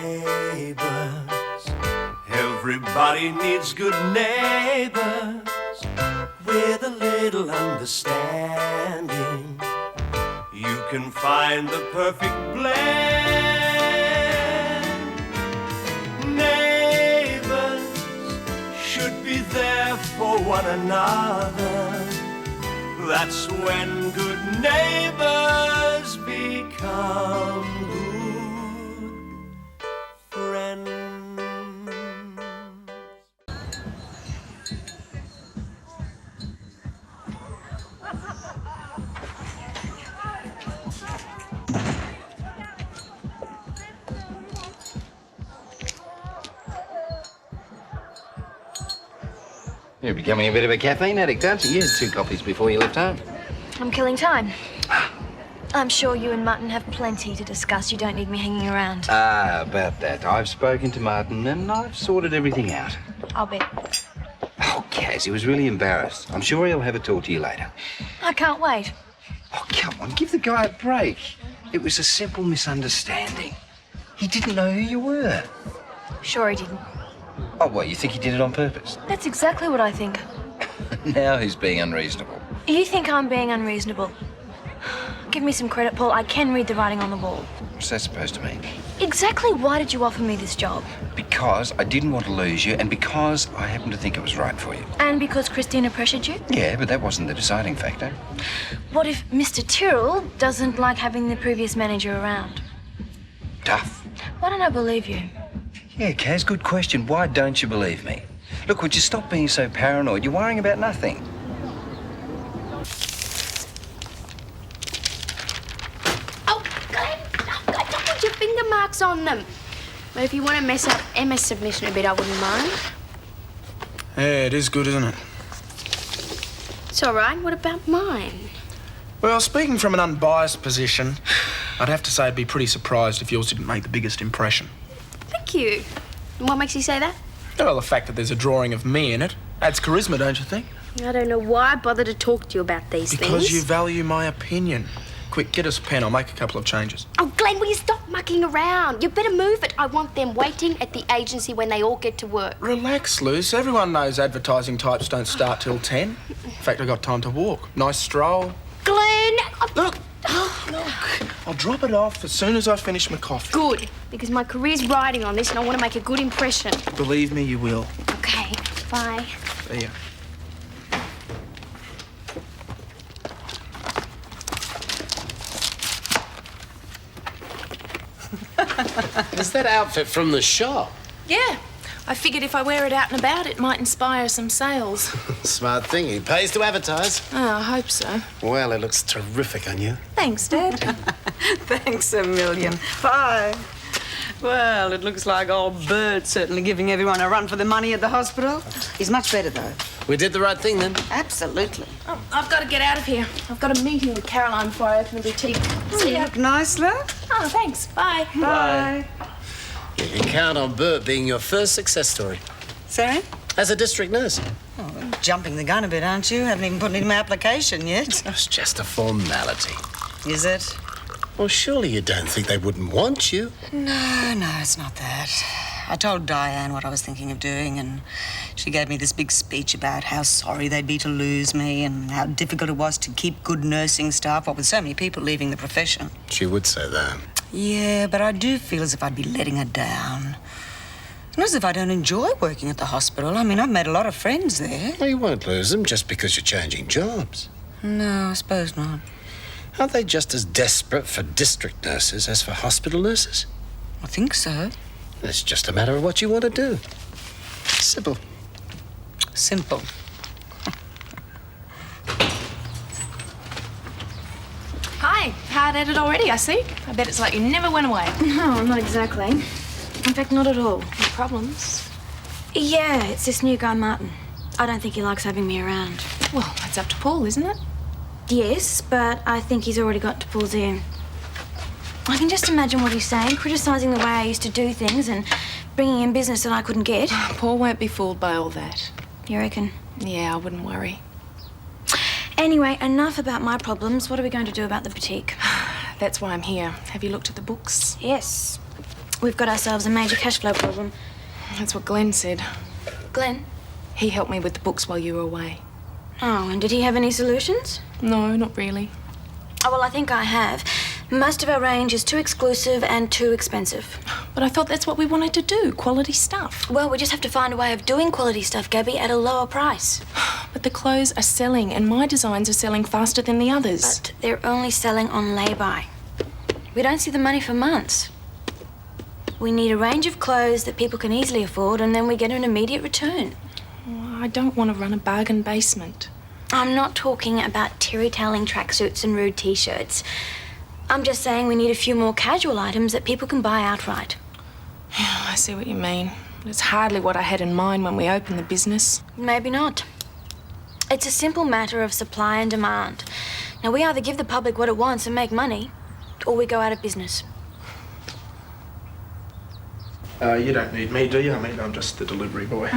Neighbours, everybody needs good neighbours with a little understanding. You can find the perfect blend. Neighbours should be there for one another. That's when good neighbours become good friends. You're becoming a bit of a caffeine addict, aren't you? You had 2 coffees before you left home. I'm killing time. I'm sure you and Martin have plenty to discuss. You don't need me hanging around. About that. I've spoken to Martin and I've sorted everything out. I'll bet. Oh, Kaz, he was really embarrassed. I'm sure he'll have a talk to you later. I can't wait. Oh, come on, give the guy a break. It was a simple misunderstanding. He didn't know who you were. Sure he didn't. Oh, what, you think he did it on purpose? That's exactly what I think. Now he's being unreasonable. You think I'm being unreasonable? Give me some credit, Paul. I can read the writing on the wall. What's that supposed to mean? Exactly why did you offer me this job? Because I didn't want to lose you and because I happened to think it was right for you. And because Christina pressured you? Yeah, but that wasn't the deciding factor. What if Mr. Tyrell doesn't like having the previous manager around? Tough. Why don't I believe you? Yeah, Kaz, good question. Why don't you believe me? Look, would you stop being so paranoid? You're worrying about nothing. Oh, Glen, don't put your finger marks on them. But if you want to mess up Emma's submission a bit, I wouldn't mind. Yeah, it is good, isn't it? It's all right. What about mine? Well, speaking from an unbiased position, I'd have to say I'd be pretty surprised if yours didn't make the biggest impression. Thank you. And what makes you say that? Well, the fact that there's a drawing of me in it adds charisma, don't you think? I don't know why I bother to talk to you about these things. Because you value my opinion. Quick, get us a pen. I'll make a couple of changes. Oh, Glen, will you stop mucking around? You better move it. I want them waiting at the agency when they all get to work. Relax, Luce. Everyone knows advertising types don't start till 10. In fact, I got time to walk. Nice stroll. Glen! Look, look. I'll drop it off as soon as I finish my coffee. Good, because my career's riding on this and I want to make a good impression. Believe me, you will. Okay, bye. See ya. Is that outfit from the shop? Yeah. I figured if I wear it out and about, it might inspire some sales. Smart thing. He pays to advertise. Oh, I hope so. Well, it looks terrific on you. Thanks, Dad. Thanks a million. Bye. Well, it looks like old Bird's certainly giving everyone a run for the money at the hospital. He's much better, though. We did the right thing, then. Absolutely. Oh, I've got to get out of here. I've got a meeting with Caroline before I open the boutique. See You ya. look nice, love. Oh, thanks. Bye. Bye. You can count on Burke being your first success story. Sorry? As a district nurse. Oh, well, jumping the gun a bit, aren't you? Haven't even put in my application yet. That's just a formality. Is it? Well, surely you don't think they wouldn't want you. No, it's not that. I told Diane what I was thinking of doing, and she gave me this big speech about how sorry they'd be to lose me and how difficult it was to keep good nursing staff, what with so many people leaving the profession. She would say that. Yeah, but I do feel as if I'd be letting her down. It's not as if I don't enjoy working at the hospital. I mean, I've made a lot of friends there. Well, you won't lose them just because you're changing jobs. No, I suppose not. Aren't they just as desperate for district nurses as for hospital nurses? I think so. It's just a matter of what you want to do. Simple. Simple. Hi. Hard at it already, I see. I bet it's like you never went away. No, not exactly. In fact, not at all. No problems. Yeah, it's this new guy, Martin. I don't think he likes having me around. Well, that's up to Paul, isn't it? Yes, but I think he's already got to Paul's ear. I can just imagine what he's saying, criticising the way I used to do things and bringing in business that I couldn't get. Paul won't be fooled by all that. You reckon? Yeah, I wouldn't worry. Anyway, enough about my problems. What are we going to do about the boutique? That's why I'm here. Have you looked at the books? Yes. We've got ourselves a major cash flow problem. That's what Glen said. Glen? He helped me with the books while you were away. Oh, and did he have any solutions? No, not really. Oh, well, I think I have. Most of our range is too exclusive and too expensive. But I thought that's what we wanted to do, quality stuff. Well, we just have to find a way of doing quality stuff, Gabby, at a lower price. But the clothes are selling, and my designs are selling faster than the others. But they're only selling on lay-by. We don't see the money for months. We need a range of clothes that people can easily afford, and then we get an immediate return. Oh, I don't want to run a bargain basement. I'm not talking about terry-tailing tracksuits and rude T-shirts. I'm just saying we need a few more casual items that people can buy outright. Yeah, I see what you mean. But it's hardly what I had in mind when we opened the business. Maybe not. It's a simple matter of supply and demand. Now, we either give the public what it wants and make money, or we go out of business. You don't need me, do you? I mean, I'm just the delivery boy.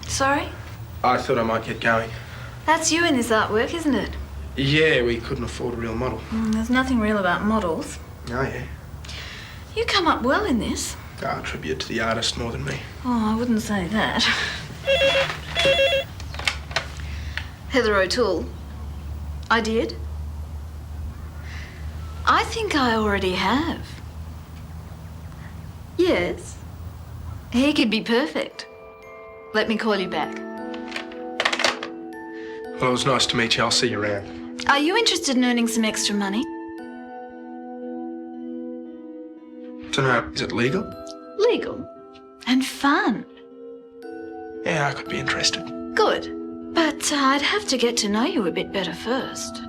Sorry? I thought I might get going. That's you in this artwork, isn't it? Yeah, we couldn't afford a real model. There's nothing real about models. Oh, yeah. You come up well in this. I attribute to the artist more than me. Oh, I wouldn't say that. Heather O'Toole. I did? I think I already have. Yes. He could be perfect. Let me call you back. Well, it was nice to meet you. I'll see you around. Are you interested in earning some extra money? Don't know, is it legal? Legal. And fun. Yeah, I could be interested. Good. But I'd have to get to know you a bit better first.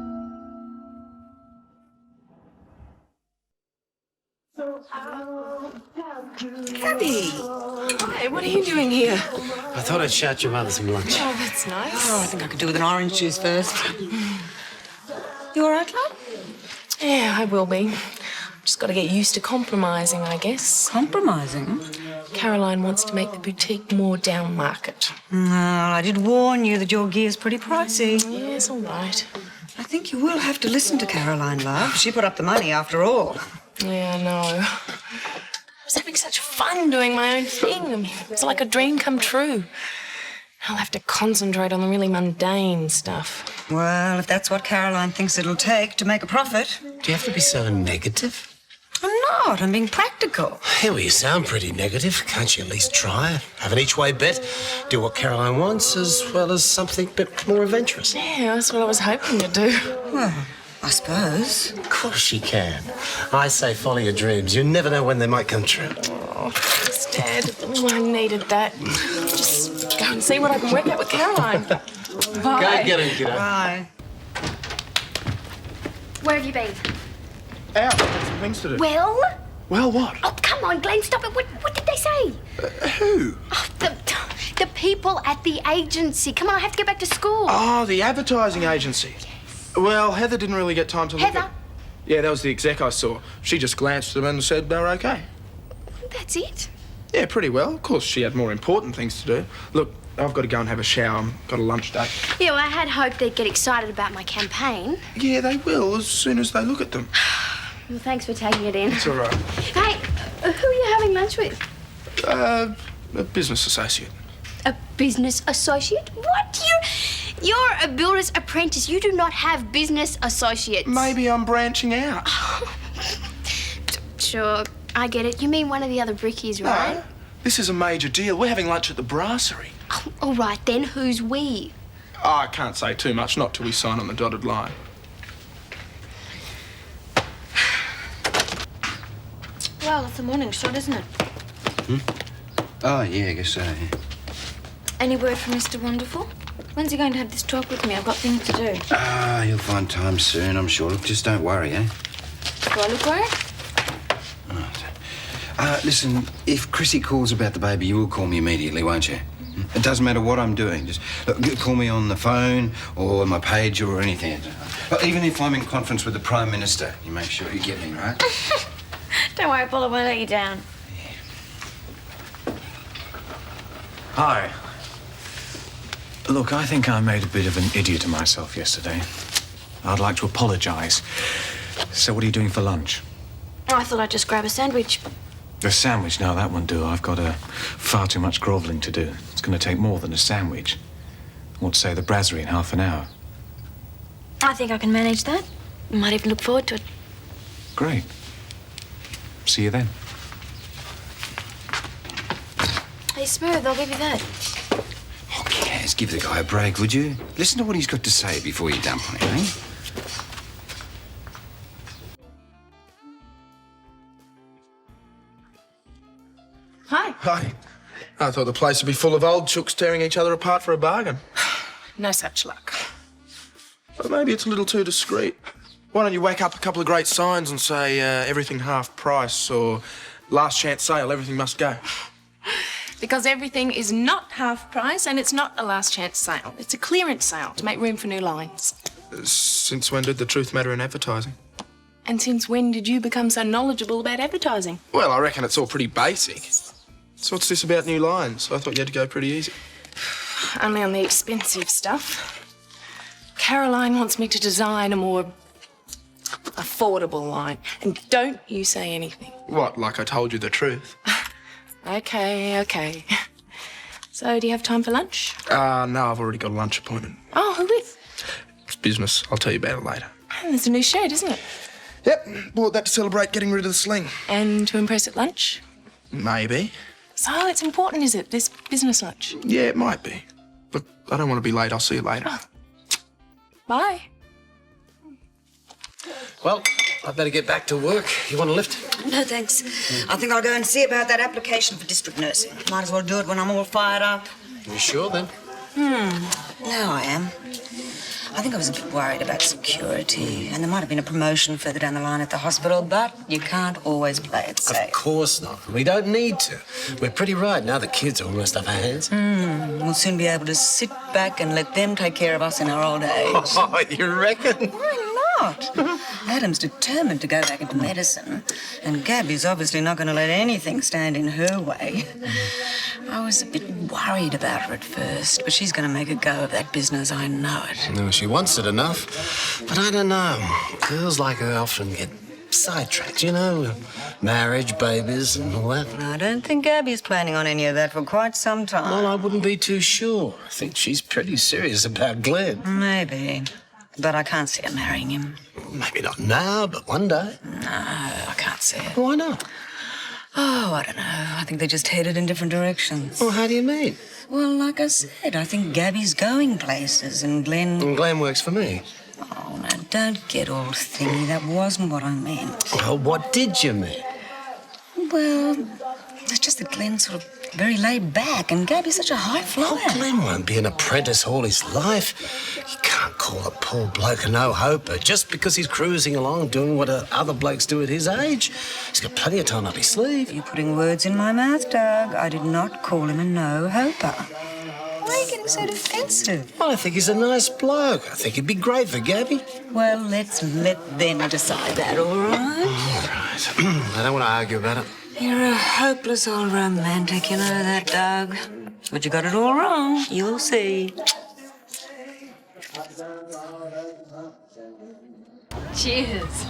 Haddy! Hi, what are you doing here? I thought I'd shout your mother some lunch. Oh, that's nice. Oh, I think I could do with an orange juice first. You all right, love? Yeah, I will be. Just got to get used to compromising, I guess. Compromising? Caroline wants to make the boutique more down market. Well, I did warn you that your gear's pretty pricey. Yes, all right. I think you will have to listen to Caroline, love. She put up the money after all. Yeah, I know. I was having such fun doing my own thing. I mean, it was like a dream come true. I'll have to concentrate on the really mundane stuff. Well, if that's what Caroline thinks it'll take to make a profit. Do you have to be so negative? I'm not. I'm being practical. Yeah, well, you sound pretty negative. Can't you at least try? Have an each-way bet. Do what Caroline wants as well as something a bit more adventurous. Yeah, that's what I was hoping to do. Well, I suppose. Of course she can. I say follow your dreams. You never know when they might come true. Oh, thanks, Dad. Oh, I needed that. Just go and see what I can work out with Caroline. Bye. Go get her, kiddo. Bye. Where have you been? Out. Got some things to do. Well? Well, what? Oh, come on, Glen, stop it. What did they say? Who? Oh, the people at the agency. Come on, I have to get back to school. Oh, the advertising agency. Well, Heather didn't really get time to look Heather? at... Yeah, that was the exec I saw. She just glanced at them and said they were okay. That's it? Yeah, pretty well. Of course, she had more important things to do. Look, I've got to go and have a shower. I've got a lunch date. Yeah, well, I had hoped they'd get excited about my campaign. Yeah, they will as soon as they look at them. Well, thanks for taking it in. It's all right. Hey, who are you having lunch with? A business associate. A business associate? What? You're a builder's apprentice. You do not have business associates. Maybe I'm branching out. Sure, I get it. You mean one of the other brickies, right? No, this is a major deal. We're having lunch at the brasserie. Oh, all right, then. Who's we? Oh, I can't say too much, not till we sign on the dotted line. Well, it's a morning shot, isn't it? Oh, yeah, I guess so, yeah. Any word from Mr. Wonderful? When's he going to have this talk with me? I've got things to do. Ah, you'll find time soon, I'm sure. Look, just don't worry, eh? Do I look worried? Listen, if Chrissy calls about the baby, you will call me immediately, won't you? It doesn't matter what I'm doing. Just look, call me on the phone or my page or anything. Even if I'm in conference with the Prime Minister, you make sure you get me, right? Don't worry, Paul, I won't let you down. Hi. Look, I think I made a bit of an idiot of myself yesterday. I'd like to apologise. So what are you doing for lunch? Oh, I thought I'd just grab a sandwich. The sandwich, no, that won't do. I've got far too much grovelling to do. It's going to take more than a sandwich. I want to say the brasserie in half an hour. I think I can manage that. Might even look forward to it. Great. See you then. Hey, Smooth, I'll give you that. Oh, Kaz, give the guy a break, would you? Listen to what he's got to say before you dump on him, eh? Hi. Hi. I thought the place would be full of old chooks tearing each other apart for a bargain. No such luck. But maybe it's a little too discreet. Why don't you whack up a couple of great signs and say everything half price or last chance sale, everything must go? Because everything is not half price and it's not a last chance sale. It's a clearance sale to make room for new lines. Since when did the truth matter in advertising? And since when did you become so knowledgeable about advertising? Well, I reckon it's all pretty basic. So what's this about new lines? I thought you had to go pretty easy. Only on the expensive stuff. Caroline wants me to design a more affordable line. And don't you say anything. What, like I told you the truth? Okay. So, do you have time for lunch? No, I've already got a lunch appointment. Oh, who with? It's business. I'll tell you about it later. There's a new shed, isn't it? Yep, bought that to celebrate getting rid of the sling. And to impress at lunch? Maybe. So, it's important, is it, this business lunch? Yeah, it might be. But I don't want to be late. I'll see you later. Oh. Bye. Well, I'd better get back to work. You want a lift? No, thanks. I think I'll go and see about that application for district nursing. Might as well do it when I'm all fired up. You sure, then? Now I am. I think I was a bit worried about security, and there might have been a promotion further down the line at the hospital, but you can't always play it safe. Of course not. We don't need to. We're pretty right now the kids are almost off our hands. We'll soon be able to sit back and let them take care of us in our old age. Oh, you reckon? Why not? Adam's determined to go back into medicine, and Gabby's obviously not going to let anything stand in her way. I was a bit worried about her at first, but she's going to make a go of that business, I know it. No, she wants it enough. But I don't know. Girls like her often get sidetracked, you know? Marriage, babies, and all that. I don't think Gabby's planning on any of that for quite some time. Well, I wouldn't be too sure. I think she's pretty serious about Glen. Maybe. But I can't see her marrying him. Maybe not now, but one day. No, I can't see it. Why not? Oh, I don't know. I think they're just headed in different directions. Well, how do you mean? Well, like I said, I think Gabby's going places and Glen... And Glen works for me. Oh, now, don't get all thingy. That wasn't what I meant. Well, what did you mean? Well, it's just that Glen's sort of very laid back and Gabby's such a high flyer. Oh, Glen won't be an apprentice all his life. You can't call a poor bloke a no-hoper just because he's cruising along doing what other blokes do at his age. He's got plenty of time up his sleeve. You're putting words in my mouth, Doug. I did not call him a no-hoper. Why are you getting so defensive? Well, I think he's a nice bloke. I think he'd be great for Gabby. Well, let's let them decide that, all right? All right. I don't want to argue about it. You're a hopeless old romantic, you know that, Doug. But you got it all wrong. You'll see. Cheers.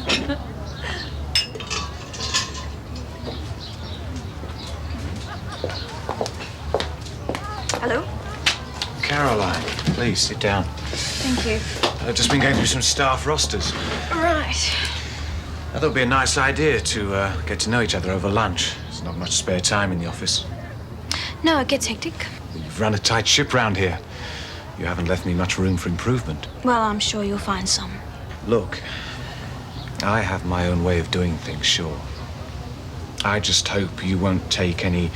Hello? Caroline, please sit down. Thank you. I've just been going through some staff rosters. Right. I thought it'd be a nice idea to get to know each other over lunch. There's not much spare time in the office. No, it gets hectic. You've run a tight ship round here. You haven't left me much room for improvement. Well, I'm sure you'll find some. Look, I have my own way of doing things, sure. I just hope you won't take any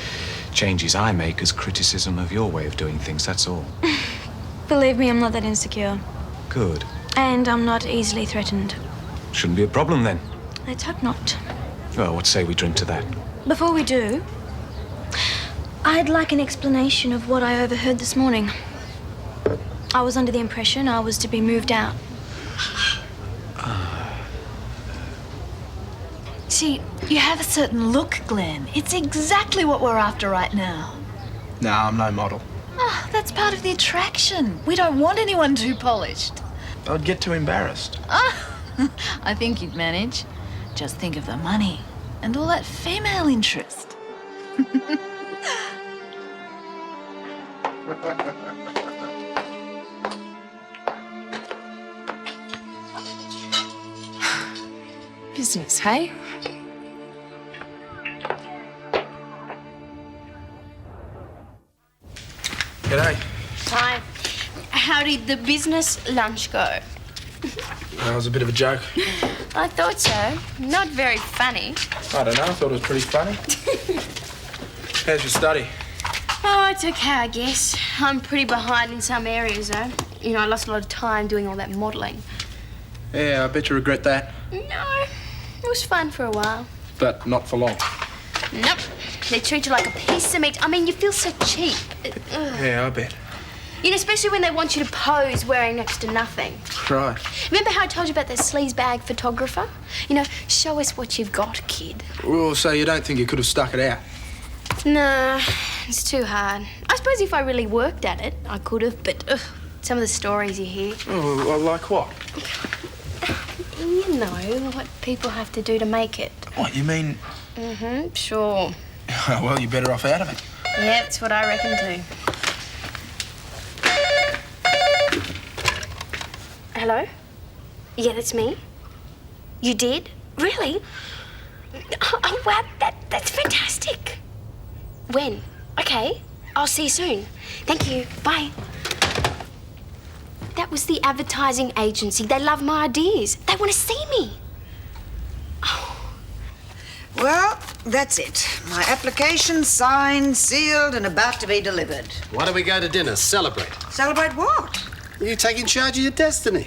changes I make as criticism of your way of doing things, that's all. Believe me, I'm not that insecure. Good. And I'm not easily threatened. Shouldn't be a problem, then. Let's hope not. Well, what say we drink to that? Before we do, I'd like an explanation of what I overheard this morning. I was under the impression I was to be moved out. See, you have a certain look, Glen. It's exactly what we're after right now. No, I'm no model. Oh, that's part of the attraction. We don't want anyone too polished. I'd get too embarrassed. I think you'd manage. Just think of the money and all that female interest. Business, hey? G'day. Hi. How did the business lunch go? That was a bit of a joke. I thought so. Not very funny. I don't know, I thought it was pretty funny. How's your study? Oh, it's okay, I guess. I'm pretty behind in some areas, though. You know, I lost a lot of time doing all that modelling. Yeah, I bet you regret that. No, it was fun for a while. But not for long. Nope. They treat you like a piece of meat. I mean, you feel so cheap. Yeah, I bet. You know, especially when they want you to pose wearing next to nothing. Right. Remember how I told you about that sleazebag photographer? You know, show us what you've got, kid. Well, so you don't think you could have stuck it out? No, it's too hard. I suppose if I really worked at it, I could have, but some of the stories you hear. Oh, well, like what? You know what people have to do to make it. What, you mean... Mm-hmm, sure. Well, you're better off out of it. Yeah, that's what I reckon too. Hello? Yeah, that's me. You did? Really? Oh, wow, that's fantastic. When? Okay, I'll see you soon. Thank you, bye. That was the advertising agency. They love my ideas. They want to see me. Well, that's it. My application signed, sealed, and about to be delivered. Why don't we go to dinner? Celebrate. Celebrate what? You taking charge of your destiny.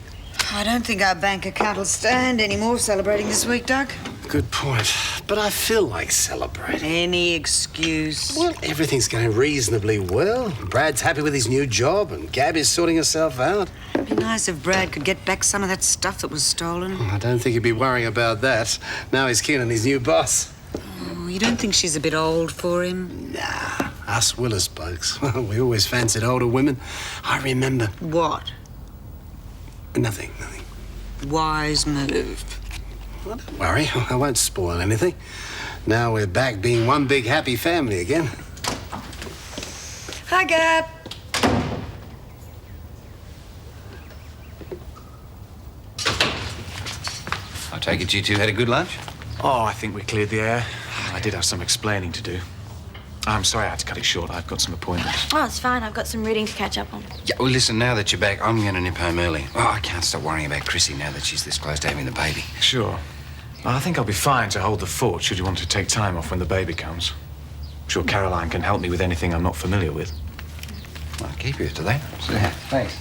I don't think our bank account will stand any more celebrating this week, Doug. Good point. But I feel like celebrating. Any excuse. Well, everything's going reasonably well. Brad's happy with his new job and Gabby's sorting herself out. It'd be nice if Brad could get back some of that stuff that was stolen. I don't think he'd be worrying about that. Now he's keen on his new boss. Oh, you don't think she's a bit old for him? Nah, us Willis blokes. We always fancied older women. I remember... What? Nothing. Wise move. Well, don't worry, I won't spoil anything. Now we're back being one big happy family again. Hi, Gab. I take it you two had a good lunch? Oh, I think we cleared the air. I did have some explaining to do. I'm sorry I had to cut it short. I've got some appointments. Oh, it's fine. I've got some reading to catch up on. Yeah, well, listen, now that you're back, I'm going to nip home early. Oh, I can't stop worrying about Chrissy now that she's this close to having the baby. Sure. I think I'll be fine to hold the fort should you want to take time off when the baby comes. I'm sure Caroline can help me with anything I'm not familiar with. I'll keep you to that. So, yeah, thanks.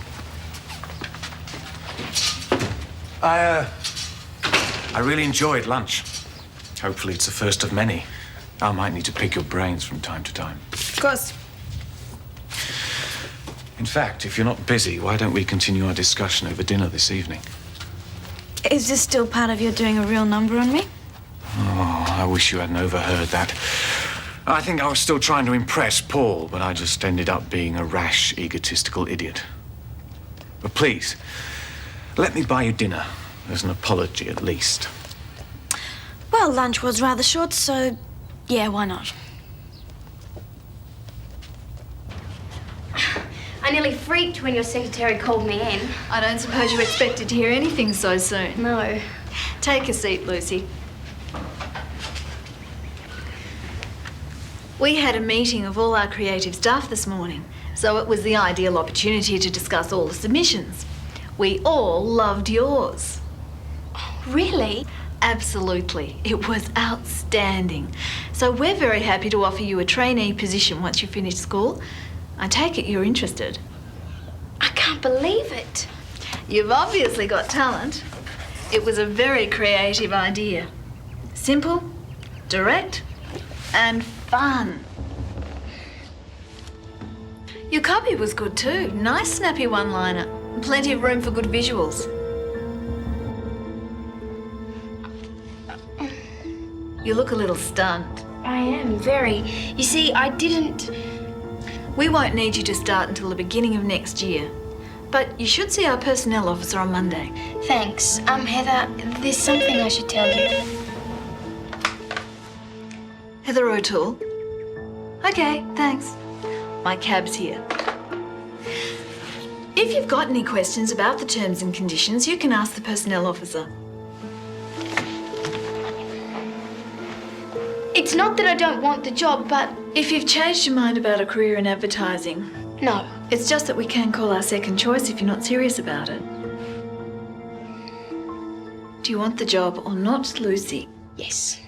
I really enjoyed lunch. Hopefully it's the first of many. I might need to pick your brains from time to time. Of course. In fact, if you're not busy, why don't we continue our discussion over dinner this evening? Is this still part of your doing a real number on me? Oh, I wish you hadn't overheard that. I think I was still trying to impress Paul, but I just ended up being a rash, egotistical idiot. But please, let me buy you dinner, as an apology at least. Well, lunch was rather short, so yeah, why not? I nearly freaked when your secretary called me in. I don't suppose you expected to hear anything so soon. No. Take a seat, Lucy. We had a meeting of all our creative staff this morning, so it was the ideal opportunity to discuss all the submissions. We all loved yours. Really? Absolutely. It was outstanding. So we're very happy to offer you a trainee position once you finish school. I take it you're interested. I can't believe it. You've obviously got talent. It was a very creative idea. Simple, direct, and fun. Your copy was good too. Nice snappy one-liner. Plenty of room for good visuals. You look a little stunned. I am, very. You see, I didn't... We won't need you to start until the beginning of next year. But you should see our personnel officer on Monday. Thanks. Heather, there's something I should tell you. Heather O'Toole. Okay, thanks. My cab's here. If you've got any questions about the terms and conditions, you can ask the personnel officer. It's not that I don't want the job, but If you've changed your mind about a career in advertising, no. it's just that we can call our second choice if you're not serious about it. Do you want the job or not, Lucy? Yes.